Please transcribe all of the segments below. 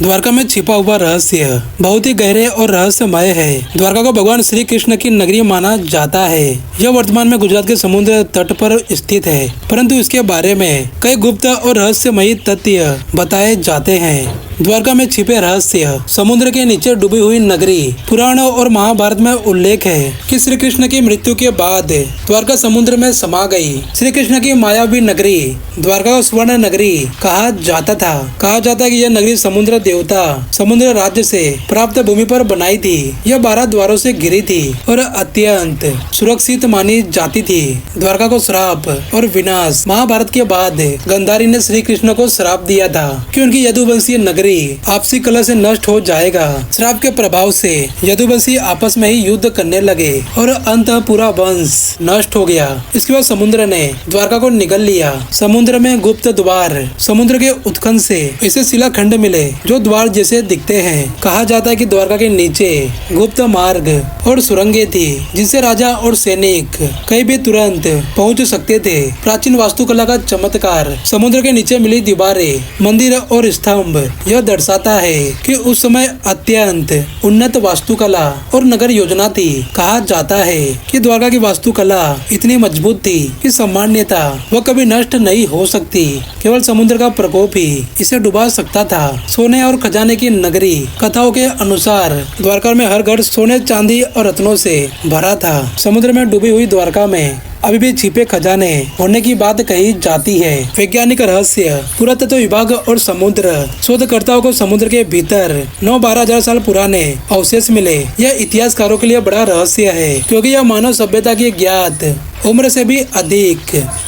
द्वारका में छिपा हुआ रहस्य बहुत ही गहरे और रहस्यमय है। द्वारका को भगवान श्री कृष्ण की नगरी माना जाता है। यह वर्तमान में गुजरात के समुद्र तट पर स्थित है, परंतु इसके बारे में कई गुप्त और रहस्यमयी तथ्य बताए जाते हैं। द्वारका में छिपे रहस्य। समुद्र के नीचे डूबी हुई नगरी। पुराणों और महाभारत में उल्लेख है कि श्री कृष्ण की मृत्यु के बाद द्वारका समुद्र में समा गई। श्री कृष्ण की मायावी नगरी द्वारका को स्वर्ण नगरी कहा जाता था। कहा जाता है कि यह नगरी समुद्र देवता समुद्र राज्य से प्राप्त भूमि पर बनाई थी। यह 12 द्वारों से घिरी थी और अत्यंत सुरक्षित मानी जाती थी। द्वारका को श्राप और विनाश। महाभारत के बाद गांधारी ने श्री कृष्ण को श्राप दिया था कि उनकी यदुवंशीय नगरी आपसी कलह से नष्ट हो जाएगा। श्राप के प्रभाव से यदुवंशी आपस में ही युद्ध करने लगे और अंततः पूरा वंश नष्ट हो गया। इसके बाद समुद्र ने द्वारका को निगल लिया। समुद्र में गुप्त द्वार। समुद्र के उत्खनन से इसे शिलाखंड मिले जो द्वार जैसे दिखते हैं। कहा जाता है कि द्वारका के नीचे गुप्त मार्ग और सुरंगें थी जिससे राजा और सैनिक कहीं भी तुरंत पहुंच सकते थे। प्राचीन वास्तुकला का चमत्कार। समुद्र के नीचे मिली दीवारें, मंदिर और स्तंभ यह दर्शाता है कि उस समय अत्यंत उन्नत वास्तुकला और नगर योजना थी। कहा जाता है कि द्वारका की वास्तुकला इतनी मजबूत थी कि सामान्यता वह कभी नष्ट नहीं हो सकती। केवल समुद्र का प्रकोप ही इसे डुबा सकता था। सोने और खजाने की नगरी। कथाओं के अनुसार द्वारका में हर घर सोने, चांदी और रत्नों से भरा था। समुद्र में डूबी हुई द्वारका में अभी भी छिपे खजाने होने की बात कही जाती है। वैज्ञानिक रहस्य। पुरातत्व विभाग और समुद्र शोधकर्ताओं को समुद्र के भीतर 9-12 हजार साल पुराने अवशेष मिले। यह इतिहासकारों के लिए बड़ा रहस्य है क्योंकि यह मानव सभ्यता की ज्ञात उम्र से भी अधिक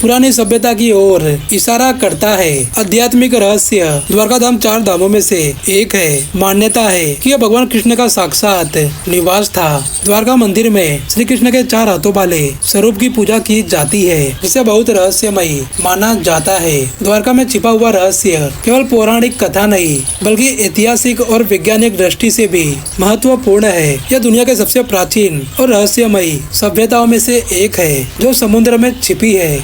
पुरानी सभ्यता की ओर इशारा करता है। आध्यात्मिक रहस्य। द्वारका धाम 4 धामों में से एक है। मान्यता है कि यह भगवान कृष्ण का साक्षात निवास था। द्वारका मंदिर में श्री कृष्ण के 4 हाथों वाले स्वरूप की पूजा की जाती है जिसे बहुत रहस्यमयी माना जाता है। द्वारका में छिपा हुआ रहस्य केवल पौराणिक कथा नहीं बल्कि ऐतिहासिक और वैज्ञानिक दृष्टि से भी महत्वपूर्ण है। यह दुनिया के सबसे प्राचीन और रहस्यमयी सभ्यताओं में से एक है जो समुद्र में छिपी है।